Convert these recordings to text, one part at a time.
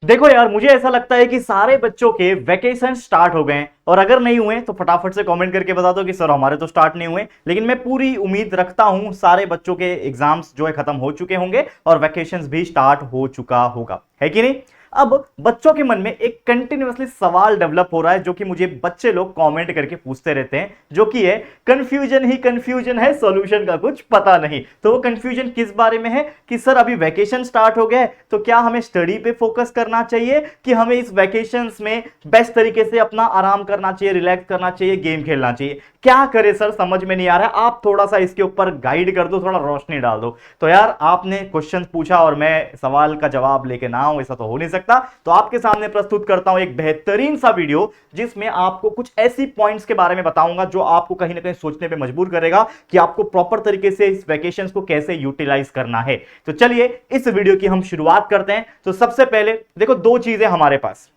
देखो यार, मुझे ऐसा लगता है कि सारे बच्चों के वैकेशन स्टार्ट हो गए हैं, और अगर नहीं हुए तो फटाफट से कमेंट करके बता दो कि सर हमारे तो स्टार्ट नहीं हुए। लेकिन मैं पूरी उम्मीद रखता हूं सारे बच्चों के एग्जाम्स जो है खत्म हो चुके होंगे और वैकेशंस भी स्टार्ट हो चुका होगा, है कि नहीं। अब बच्चों के मन में एक कंटिन्यूअसली सवाल डेवलप हो रहा है जो कि मुझे बच्चे लोग कमेंट करके पूछते रहते हैं, जो कि है कंफ्यूजन ही कंफ्यूजन है, सॉल्यूशन का कुछ पता नहीं। तो वो कंफ्यूजन किस बारे में है कि सर अभी वैकेशन स्टार्ट हो गया है, तो क्या हमें स्टडी पे फोकस करना चाहिए कि हमें इस वैकेशंस में बेस्ट तरीके से अपना आराम करना चाहिए, रिलैक्स करना चाहिए, गेम खेलना चाहिए, क्या करे सर समझ में नहीं आ रहा है। आप थोड़ा सा इसके ऊपर गाइड कर दो, थोड़ा रोशनी डाल दो। तो यार आपने क्वेश्चन पूछा और मैं सवाल का जवाब लेके ना आऊं, ऐसा तो हो नहीं सकता। तो आपके सामने प्रस्तुत करता हूं एक बेहतरीन सा वीडियो जिसमें आपको कुछ ऐसी पॉइंट्स के बारे में बताऊंगा जो आपको कहीं ना कहीं सोचने पे मजबूर करेगा कि आपको प्रॉपर तरीके से इस वैकेशंस को कैसे यूटिलाइज करना है। तो चलिए इस वीडियो की हम शुरुआत करते हैं। तो सबसे पहले देखो, दो चीजें हमारे पास।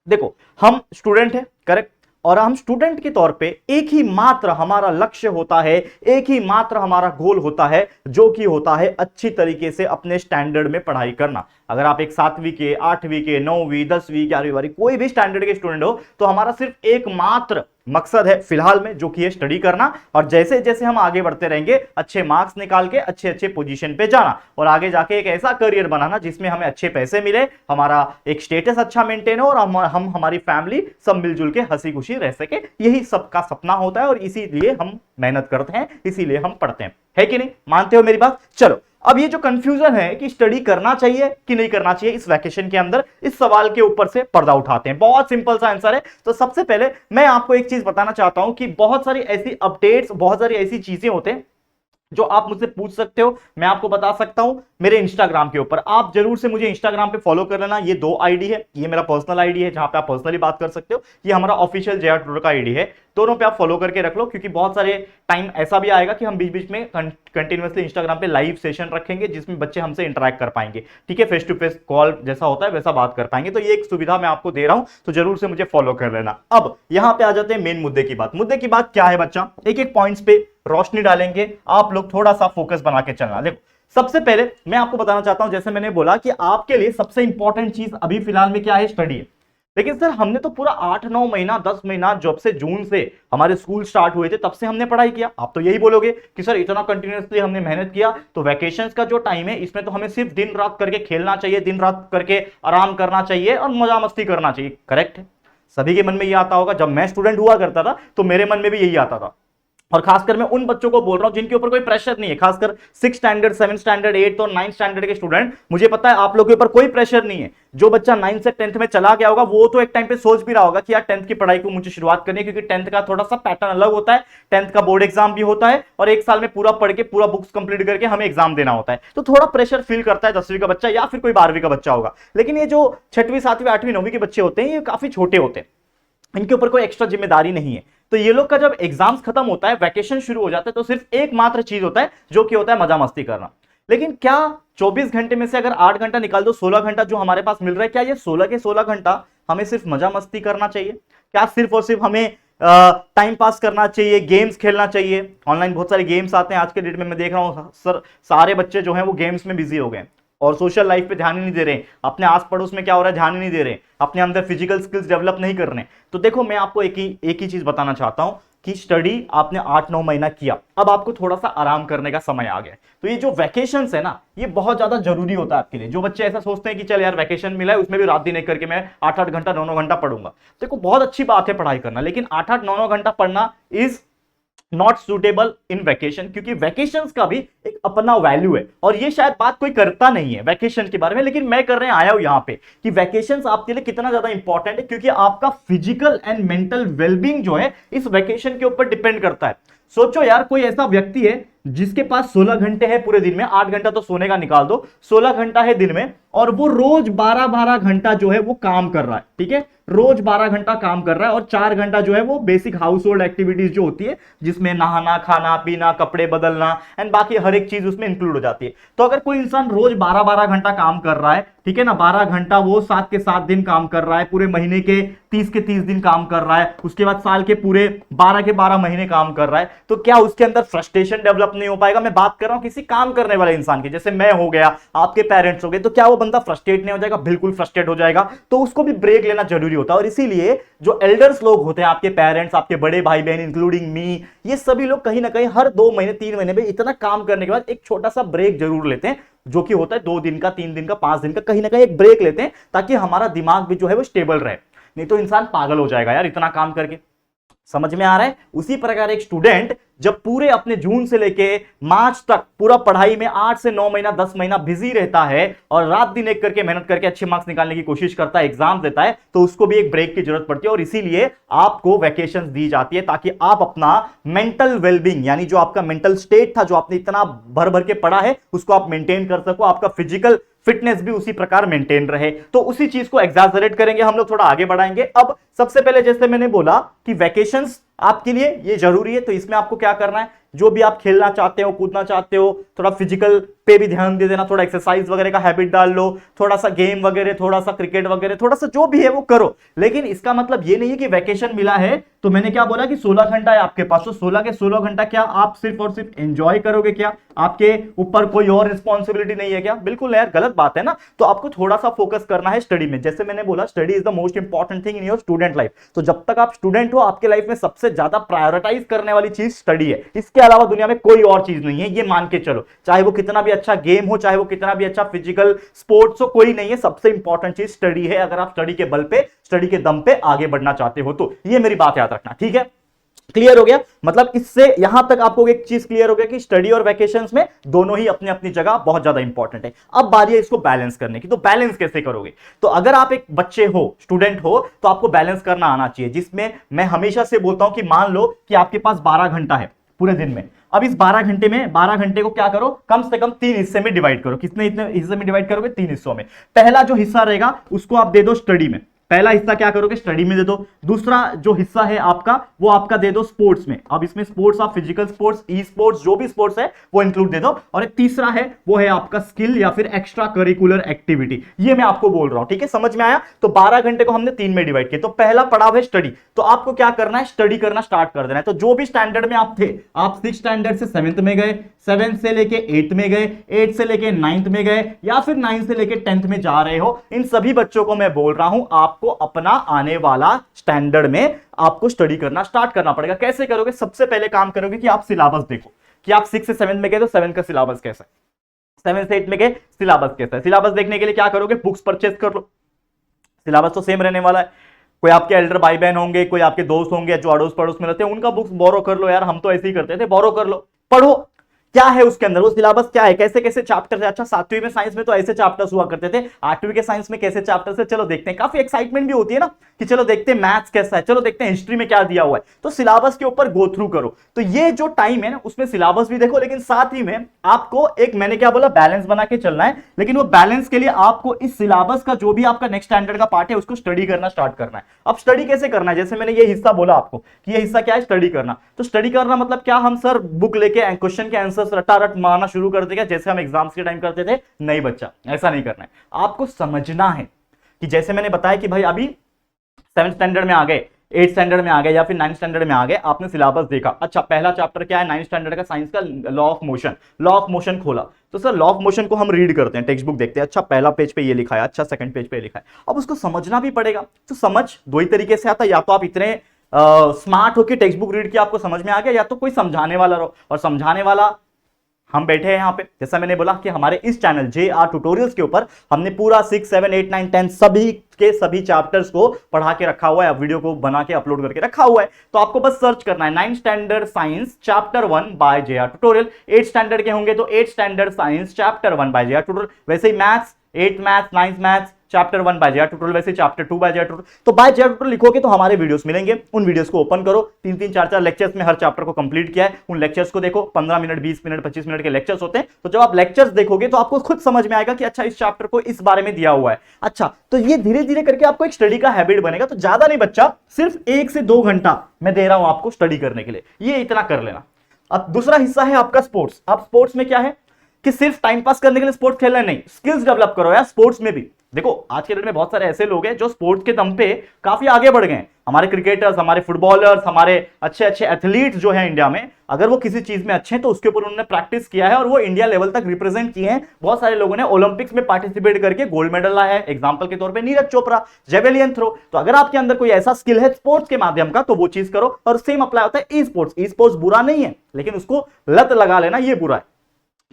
देखो, हम स्टूडेंट हैं, करेक्ट, और हम स्टूडेंट के तौर पे एक ही मात्र हमारा लक्ष्य होता है, एक ही मात्र हमारा गोल होता है, जो कि होता है अच्छी तरीके से अपने स्टैंडर्ड में पढ़ाई करना। अगर आप एक 7वीं के, 8वीं के, 9वीं, 10वीं, 11वीं वाली कोई भी स्टैंडर्ड के स्टूडेंट हो, तो हमारा सिर्फ एक मात्र मकसद है फिलहाल में, जो कि है स्टडी करना। और जैसे जैसे हम आगे बढ़ते रहेंगे, अच्छे मार्क्स निकाल के अच्छे अच्छे पोजीशन पे जाना और आगे जाके एक ऐसा करियर बनाना जिसमें हमें अच्छे पैसे मिले, हमारा एक स्टेटस अच्छा मेंटेन हो और हम हमारी फैमिली सब मिलजुल के हंसी खुशी रह सके। यही सबका सपना होता है और इसीलिए हम मेहनत करते हैं, इसीलिए हम पढ़ते हैं, है कि नहीं। मानते हो मेरी बात? चलो, अब ये जो कंफ्यूजन है कि स्टडी करना चाहिए कि नहीं करना चाहिए इस वैकेशन के अंदर, इस सवाल के ऊपर से पर्दा उठाते हैं। बहुत सिंपल सा आंसर है। तो सबसे पहले मैं आपको एक चीज बताना चाहता हूं कि बहुत सारी ऐसी अपडेट्स, बहुत सारी ऐसी चीजें होते हैं जो आप मुझसे पूछ सकते हो, मैं आपको बता सकता हूं मेरे इंस्टाग्राम के ऊपर। आप जरूर से मुझे इंस्टाग्राम पे फॉलो कर लेना। ये 2 आईडी है, ये मेरा पर्सनल आईडी है जहां पे आप पर्सनली बात कर सकते हो, ये हमारा ऑफिशियल जे आर टूर का आईडी है। दोनों पे आप फॉलो करके रख लो, क्योंकि बहुत सारे टाइम ऐसा भी आएगा कि हम बीच बीच में कंटिन्यूअसली इंस्टाग्राम पे लाइव सेशन रखेंगे जिसमें बच्चे हमसे इंटरेक्ट कर पाएंगे, ठीक है, फेस टू फेस कॉल जैसा होता है वैसा बात कर पाएंगे। तो ये एक सुविधा मैं आपको दे रहा हूं, तो जरूर से मुझे फॉलो कर लेना। अब यहां पे आ जाते हैं मेन मुद्दे की बात। मुद्दे की बात क्या है बच्चा, एक एक पॉइंट्स पे रोशनी डालेंगे, आप लोग थोड़ा सा फोकस बना के चलना। देखो, सबसे पहले मैं आपको बताना चाहता हूं, जैसे मैंने बोला कि आपके लिए सबसे इंपॉर्टेंट चीज अभी फिलहाल में क्या है, स्टडी है। लेकिन सर हमने तो पूरा 8-9 महीना, 10 महीना, जब से जून से हमारे स्कूल स्टार्ट हुए थे तब से हमने पढ़ाई किया। आप तो यही बोलोगे कि सर इतना कंटिन्यूअसली हमने मेहनत किया, तो वैकेशंस का जो टाइम है इसमें तो हमें सिर्फ दिन रात करके खेलना चाहिए, दिन रात करके आराम करना चाहिए और मजा मस्ती करना चाहिए। करेक्ट है, सभी के मन में ये आता होगा। जब मैं स्टूडेंट हुआ करता था तो मेरे मन में भी यही आता था। और खासकर मैं उन बच्चों को बोल रहा हूं जिनके ऊपर कोई प्रेशर नहीं है, खासकर 6 स्टैंडर्ड, 7 स्टैंडर्ड, 8 और 9 स्टैंडर्ड के स्टूडेंट। मुझे पता है आप लोगों के ऊपर कोई प्रेशर नहीं है। जो बच्चा 9 से 10th में चला गया होगा वो तो एक टाइम पे सोच भी रहा होगा कि यार 10th की पढ़ाई को मुझे शुरुआत करनी है, क्योंकि 10th का थोड़ा सा पैटर्न अलग होता है। 10th का बोर्ड एग्जाम भी होता है और एक साल में पूरा पढ़ के पूरा बुक्स कंप्लीट करके हमें एग्जाम देना होता है। तो थोड़ा प्रेशर फील करता है 10वीं का बच्चा या फिर कोई 12वीं का बच्चा होगा। लेकिन ये जो 6वीं, 7वीं, 8वीं, 9वीं के बच्चे होते हैं ये काफी छोटे होते हैं, इनके ऊपर कोई एक्स्ट्रा जिम्मेदारी नहीं है। तो ये लोग का जब एग्जाम्स खत्म होता है, वैकेशन शुरू हो जाता है, तो सिर्फ एकमात्र चीज होता है जो कि होता है मजा मस्ती करना। लेकिन क्या 24 घंटे में से अगर 8 घंटा निकाल दो, 16 घंटा जो हमारे पास मिल रहा है, क्या ये 16 के 16 घंटा हमें सिर्फ मजा मस्ती करना चाहिए? क्या सिर्फ और सिर्फ हमें टाइम पास करना चाहिए, गेम्स खेलना चाहिए? ऑनलाइन बहुत सारे गेम्स आते हैं आज के डेट में, मैं देख रहा हूं सर सारे बच्चे जो हैं वो गेम्स में बिजी हो गए और सोशल लाइफ पे ध्यान ही नहीं दे रहे, अपने आस पड़ोस में क्या हो रहा है ध्यान ही नहीं दे रहे, अपने अंदर फिजिकल स्किल्स डेवलप नहीं कर रहे। तो देखो, मैं आपको एक ही चीज बताना चाहता हूं कि स्टडी आपने 8-9 महीना किया, अब आपको थोड़ा सा आराम करने का समय आ गया। तो ये जो वैकेशंस है ना, ये बहुत ज्यादा जरूरी होता है आपके लिए। जो बच्चे ऐसा सोचते हैं कि चल यार वैकेशन मिला है उसमें भी रात दिन एक करके मैं 8-8 घंटा, 9-9 घंटा पढ़ूंगा। देखो, बहुत अच्छी बात है पढ़ाई करना, लेकिन 8-8, 9-9 घंटा पढ़ना is not suitable in vacation, क्योंकि वैकेशंस का भी एक अपना वैल्यू है। और ये शायद बात कोई करता नहीं है वैकेशन के बारे में, लेकिन मैं करने आया हूं यहां पे कि वैकेशंस आपके लिए कितना ज्यादा इंपॉर्टेंट है, क्योंकि आपका फिजिकल एंड मेंटल वेलबींग जो है इस वैकेशन के ऊपर डिपेंड करता है। सोचो यार, कोई ऐसा व्यक्ति है जिसके पास 16 घंटे है पूरे दिन में, 8 घंटा तो सोने का निकाल दो, 16 घंटा है दिन में, और वो रोज 12-12 घंटा जो है वो काम कर रहा है, ठीक है, रोज 12 घंटा काम कर रहा है, और 4 घंटा जो है वो बेसिक हाउस होल्ड एक्टिविटीज जो होती है, जिसमें नहाना, खाना पीना, कपड़े बदलना एंड बाकी हर एक चीज उसमें इंक्लूड हो जाती है। तो अगर कोई इंसान रोज 12-12 घंटा काम कर रहा है, ठीक है ना, 12 घंटा वो 7 के 7 दिन काम कर रहा है, पूरे महीने के 30 के 30 दिन काम कर रहा है, उसके बाद साल के पूरे 12 के 12 महीने काम कर रहा है, तो क्या उसके अंदर फ्रस्ट्रेशन डेवलप डेवलप नहीं हो पाएगा। मैं बात कर रहा हूं किसी काम करने वाले इंसान की, जैसे मैं हो गया, आपके पेरेंट्स हो गए, तो क्या वो बंदा फ्रस्ट्रेट नहीं हो जाएगा? बिल्कुल फ्रस्ट्रेट हो जाएगा। तो उसको भी ब्रेक लेना जरूरी होता है। और इसीलिए जो एल्डर्स लोग होते हैं, आपके पेरेंट्स, आपके बड़े भाई बहन इंक्लूडिंग मी, ये सभी लोग कहीं ना कहीं हर 2 महीने 3 महीने में इतना काम करने के बाद एक छोटा सा ब्रेक जरूर लेते हैं, जो कि होता है 2 दिन का, 3 दिन का, 5 दिन का, कहीं ना कहीं एक ब्रेक लेते हैं ताकि हमारा दिमाग भी जो है वो स्टेबल रहे। नहीं तो इंसान पागल हो जाएगा यार इतना काम करके। समझ में आ रहा है? उसी प्रकार एक स्टूडेंट जब पूरे अपने जून से लेके मार्च तक पूरा पढ़ाई में 8 से 9 महीना 10 महीना बिजी रहता है और रात दिन एक करके मेहनत करके अच्छे मार्क्स निकालने की कोशिश करता है, एग्जाम देता है, तो उसको भी एक ब्रेक की जरूरत पड़ती है। और इसीलिए आपको वैकेशंस दी जाती है ताकि आप अपना मेंटल वेलबींग, यानी जो आपका मेंटल स्टेट था, जो आपने इतना भर भर के पढ़ा है, उसको आप मेंटेन कर सको, आपका फिजिकल फिटनेस भी उसी प्रकार मेंटेन रहे। तो उसी चीज को एग्जैजरेट करेंगे हम लोग, थोड़ा आगे बढ़ाएंगे। अब सबसे पहले जैसे मैंने बोला कि वैकेशंस आपके लिए ये जरूरी है, तो इसमें आपको क्या करना है, जो भी आप खेलना चाहते हो, कूदना चाहते हो, थोड़ा फिजिकल पे भी ध्यान दे देना, थोड़ा एक्सरसाइज वगैरह का हैबिट डाल लो, थोड़ा सा गेम वगैरह, थोड़ा सा क्रिकेट वगैरह, थोड़ा सा जो भी है वो करो। लेकिन इसका मतलब ये नहीं है कि वैकेशन मिला है तो मैंने क्या बोला कि 16 घंटा है आपके पास, तो 16 के 16 घंटा क्या आप सिर्फ और सिर्फ एंजॉय करोगे? क्या आपके ऊपर कोई और रिस्पॉन्सिबिलिटी नहीं है क्या? बिल्कुल यार, गलत बात है ना। तो आपको थोड़ा सा फोकस करना है स्टडी में। जैसे मैंने बोला, study is the most important thing in your student life. तो जब तक आप स्टूडेंट हो, आपके लाइफ में सबसे ज्यादा प्रायोरिटाइज करने वाली चीज स्टडी है। इसके अलावा दुनिया में कोई और चीज नहीं है, ये मान के चलो। चाहे वो कितना भी अच्छा गेम हो, चाहे वो कितना भी अच्छा फिजिकल स्पोर्ट्स हो, कोई नहीं है। सबसे इंपॉर्टेंट चीज स्टडी है, अगर आप स्टडी के बल पे, स्टडी के दम पे आगे बढ़ना चाहते हो तो। ये मेरी बात याद रखना, ठीक है? क्लियर हो गया? मतलब इससे यहां तक आपको एक चीज क्लियर हो गया कि स्टडी और वैकेशंस में दोनों ही अपनी अपनी जगह बहुत ज्यादा इंपॉर्टेंट है। अब बारी है इसको बैलेंस करने की। तो बैलेंस कैसे करोगे? तो अगर आप एक बच्चे हो, स्टूडेंट हो, तो आपको बैलेंस करना आना चाहिए, जिसमें मैं हमेशा से बोलता हूं कि मान लो कि आपके पास 12 घंटा है पूरे दिन में। अब इस 12 घंटे में 12 घंटे को क्या करो, कम से कम 3 हिस्से में डिवाइड करो। कितने इतने हिस्से में डिवाइड करोगे? 3 हिस्सों में। पहला जो हिस्सा रहेगा उसको आप दे दो स्टडी में। पहला हिस्सा क्या करोगे? स्टडी में दे दो। दूसरा जो हिस्सा है आपका, वो आपका दे दो स्पोर्ट्स में। अब इसमें स्पोर्ट्स, आप फिजिकल स्पोर्ट्स, ई स्पोर्ट्स, जो भी स्पोर्ट्स है वो इंक्लूड दे दो। और एक तीसरा है, वो है आपका स्किल या फिर एक्स्ट्रा करिकुलर एक्टिविटी। ये मैं आपको बोल रहा हूं, ठीक है? समझ में आया? तो 12 घंटे को हमने 3 में डिवाइड किया। तो पहला पड़ाव है स्टडी। तो आपको क्या करना है? स्टडी करना स्टार्ट कर देना है। तो जो भी स्टैंडर्ड में आप थे, आप 6th स्टैंडर्ड से 7th में गए, 7th से लेके 8th में गए, 8th से लेके 9th में गए, या फिर 9th से लेके 10th में जा रहे हो, इन सभी बच्चों को मैं बोल रहा हूं, आपको अपना आने वाला स्टैंडर्ड में आपको स्टडी करना स्टार्ट करना पड़ेगा। कैसे करोगे? सबसे पहले काम करोगे कि आप सिलेबस देखो कि आप 6 से 7 में गए तो 7 का सिलेबस कैसा है, 7 से 8 में गए सिलेबस कैसा है। सिलेबस देखने के लिए क्या करोगे? बुक्स परचेज कर लो। सिलेबस तो सेम रहने वाला है। कोई आपके एल्डर भाई बहन होंगे, कोई आपके दोस्त होंगे जो अड़ोस पड़ोस में रहते हैं, उनका बुक्स बोरो कर लो यार। हम तो ऐसे ही करते थे, बोरो कर लो, पढ़ो क्या है उसके अंदर, वो सिलेबस क्या है, कैसे कैसे चैप्टर है। अच्छा, 7वीं में साइंस में तो ऐसे चैप्टर्स हुआ करते थे, 8वीं के साइंस में कैसे चैप्टर्स है, चलो देखते हैं। काफी एक्साइटमेंट भी होती है ना कि चलो देखते हैं मैथ्स कैसा है, चलो देखते हैं हिस्ट्री में क्या दिया हुआ है। तो सिलेबस के ऊपर गो थ्रू करो। तो ये जो टाइम है ना, उसमें सिलेबस भी देखो, लेकिन साथ ही में आपको एक, मैंने क्या बोला, बैलेंस बना के चलना है। लेकिन वो बैलेंस के लिए आपको इस सिलेबस का जो भी आपका नेक्स्ट स्टैंडर्ड का पार्ट है, उसको स्टडी करना स्टार्ट करना है। अब स्टडी कैसे करना है? जैसे मैंने ये हिस्सा बोला आपको कि ये हिस्सा क्या है, स्टडी करना। तो स्टडी करना मतलब क्या, हम सर बुक लेके क्वेश्चन के आंसर्स रटा रट मारना शुरू कर देगा जैसे हम एग्जाम्स के टाइम करते थे? नहीं बच्चा, ऐसा नहीं करना है। आपको समझना है कि जैसे मैंने बताया कि भाई अभी 7th स्टैंडर्ड में आ गए, 8th स्टैंडर्ड में आ गए, या फिर 9th स्टैंडर्ड में आ गए, आपने सिलेबस देखा। अच्छा, पहला चैप्टर क्या है 9th स्टैंडर्ड का साइंस का? Law of motion. Law of motion खोला तो सर लॉ ऑफ मोशन को हम रीड करते हैं, टेक्स्ट बुक देखते हैं। अच्छा, पहला पेज पे ये लिखा है, अच्छा सेकंड पेज पे लिखा है। अब उसको समझना भी पड़ेगा। तो समझ दो ही तरीके से आता है, या तो आप इतने स्मार्ट हो कि टेक्स्ट बुक रीड किया आपको समझ में आ गया, या तो कोई समझाने वाला रहो। और समझाने वाला हम बैठे हैं यहाँ पे। जैसा मैंने बोला कि हमारे इस चैनल JR ट्यूटोरियल्स के ऊपर हमने पूरा 6, 7, 8, 9, 10 सभी के सभी चैप्टर्स को पढ़ा के रखा हुआ है, वीडियो को बना के अपलोड करके रखा हुआ है। तो आपको बस सर्च करना है 9th standard science chapter 1 by JR tutorial. 8th standard के होंगे तो 8th standard science chapter 1 by JR tutorial. वैसे ही maths, 8th maths, 9th maths chapter 1 by JR tutorial, वैसे चैप्टर 2 बाय JR ट्यूटोरियल। तो बाय JR ट्यूटोरियल लिखोगे तो हमारे वीडियोस मिलेंगे। उन वीडियोस को ओपन करो, 3-3, 4-4 लेक्चर्स में हर चैप्टर को कंप्लीट किया है। उन लेक्चर्स को देखो, 15 मिनट, 20 मिनट, 25 मिनट के लेक्चर्स होते हैं। तो जब आप लेक्चर्स देखोगे तो आपको खुद समझ में आएगा कि अच्छा इस चैप्टर को इस बारे में दिया हुआ है। अच्छा, तो ये धीरे धीरे करके आपको एक स्टडी का हैबिट बनेगा। तो ज्यादा नहीं बच्चा, सिर्फ 1 से 2 घंटा मैं दे रहा हूं आपको स्टडी करने के लिए, ये इतना कर लेना। अब दूसरा हिस्सा है आपका स्पोर्ट्स। अब स्पोर्ट्स में क्या है, कि सिर्फ टाइम पास करने के लिए स्पोर्ट्स खेलना है, नहीं, स्किल्स डेवलप करो यार स्पोर्ट्स में भी। देखो आज के डेट में बहुत सारे ऐसे लोग हैं जो स्पोर्ट्स के दम पे काफी आगे बढ़ गए हैं। हमारे क्रिकेटर्स, हमारे फुटबॉलर्स, हमारे अच्छे अच्छे एथलीट्स जो हैं इंडिया में, अगर वो किसी चीज में अच्छे हैं तो उसके ऊपर उन्होंने प्रैक्टिस किया है और वो इंडिया लेवल तक रिप्रेजेंट किए हैं। बहुत सारे लोगों ने ओलंपिक्स में पार्टिसिपेट करके गोल्ड मेडल लाया है, एग्जांपल के तौर पे नीरज चोपड़ा, जेवेलियन थ्रो। तो अगर आपके अंदर कोई ऐसा स्किल है स्पोर्ट्स के माध्यम का तो वो चीज करो। और सेम अप्लाई होता है ई स्पोर्ट्स। ई स्पोर्ट्स बुरा नहीं है, लेकिन उसको लत लगा लेना ये बुरा है,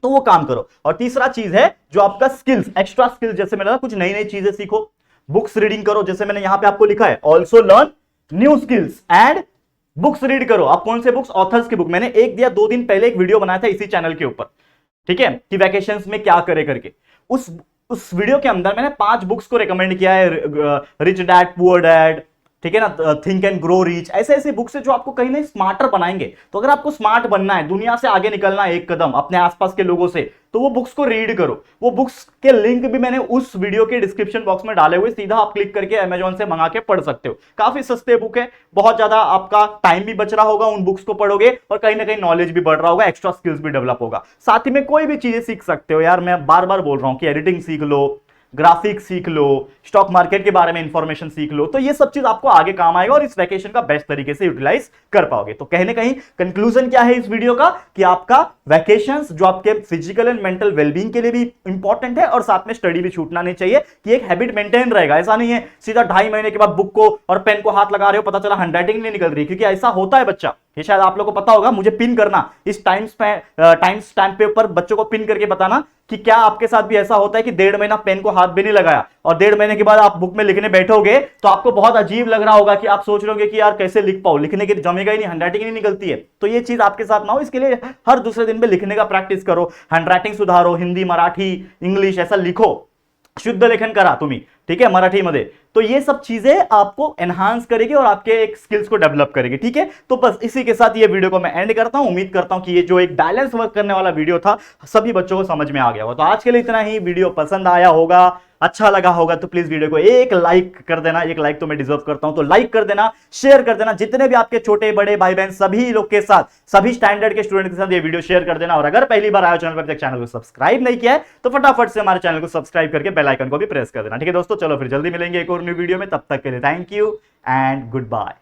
तो वो काम करो। और तीसरा चीज है जो आपका स्किल्स, एक्स्ट्रा स्किल्स, जैसे मैंने कुछ नई नई चीजें सीखो, बुक्स रीडिंग करो, जैसे मैंने यहां पे आपको लिखा है also learn new skills and books read करो। आप कौन से बुक्स? ऑथर्स की बुक। मैंने 1 या 2 दिन पहले एक वीडियो बनाया था इसी चैनल के ऊपर, ठीक है, कि वैकेशंस में क्या करे करके। उस वीडियो के अंदर मैंने 5 बुक्स को रिकमेंड किया है, रिच डैड पुअर डैड, ठीक है ना, थिंक एंड ग्रो रिच, ऐसे ऐसे बुक्स है जो आपको कहीं ना स्मार्टर बनाएंगे। तो अगर आपको स्मार्ट बनना है, दुनिया से आगे निकलना है एक कदम अपने आसपास के लोगों से, तो वो बुक्स को रीड करो। वो बुक्स के लिंक भी मैंने उस वीडियो के डिस्क्रिप्शन बॉक्स में डाले हुए, सीधा आप क्लिक करके अमेजॉन से मंगा के पढ़ सकते हो। काफी सस्ते बुक है, बहुत ज्यादा आपका टाइम भी बच रहा होगा उन बुक्स को पढ़ोगे और कहीं ना कहीं नॉलेज भी बढ़ रहा होगा, एक्स्ट्रा स्किल्स भी डेवलप होगा। साथ ही में कोई भी चीजें सीख सकते हो यार। मैं बार बार बोल रहा हूं कि एडिटिंग सीख लो, ग्राफिक्स सीख लो, स्टॉक मार्केट के बारे में इंफॉर्मेशन सीख लो, तो ये सब चीज आपको आगे काम आएगा और इस वैकेशन का बेस्ट तरीके से यूटिलाइज कर पाओगे। तो कहीं ना कहीं कंक्लूजन क्या है इस वीडियो का, कि आपका वैकेशंस जो आपके फिजिकल एंड मेंटल वेलबींग के लिए भी इंपॉर्टेंट है और साथ में स्टडी भी छूटना नहीं चाहिए, कि एक हैबिट मेंटेन रहेगा। ऐसा नहीं है सीधा 2.5 महीने के बाद बुक को और पेन को हाथ लगा रहे हो, पता चला हैंडराइटिंग नहीं निकल रही, क्योंकि ऐसा होता है बच्चा। ये शायद आप लोग को पता होगा, मुझे पिन करना इस टाइम स्टैम्प पे ऊपर बच्चों को पिन करके बताना कि क्या आपके साथ भी ऐसा होता है कि 1.5 महीना पेन को हाथ भी नहीं लगाया और 1.5 महीने के बाद आप बुक में लिखने बैठोगे तो आपको बहुत अजीब लग रहा होगा, कि आप सोच रहे होगे कि यार कैसे लिख पाऊं, लिखने के जमेगा ही नहीं, हैंडराइटिंग नहीं निकलती है। तो ये चीज आपके साथ ना हो, इसके लिए हर दूसरे दिन पे लिखने का प्रैक्टिस करो, हैंडराइटिंग सुधारो, हिंदी, मराठी, इंग्लिश ऐसा लिखो, शुद्ध लेखन करा तुम्ही, ठीक है, मराठी मध्ये। तो ये सब चीजें आपको एनहांस करेगी और आपके एक स्किल्स को डेवलप करेगी, ठीक है। तो बस इसी के साथ ये वीडियो को मैं एंड करता हूं। उम्मीद करता हूं कि ये जो एक बैलेंस वर्क करने वाला वीडियो था सभी बच्चों को समझ में आ गया होगा। तो आज के लिए इतना ही। वीडियो पसंद आया होगा, अच्छा लगा होगा तो प्लीज वीडियो को एक लाइक कर देना। एक लाइक तो मैं डिजर्व करता हूं, तो लाइक कर देना, शेयर कर देना, जितने भी आपके छोटे बड़े भाई बहन सभी लोग के साथ, सभी स्टैंडर्ड के स्टूडेंट के साथ ये वीडियो शेयर कर देना। और अगर पहली बार आया चैनल पर, तक चैनल को सब्सक्राइब नहीं किया है तो फटाफट से हमारे चैनल को सब्सक्राइब करके बेल आइकन को भी प्रेस कर देना, ठीक है दोस्तों। चलो फिर जल्दी मिलेंगे एक और न्यू वीडियो में, तब तक के लिए thank you and good bye.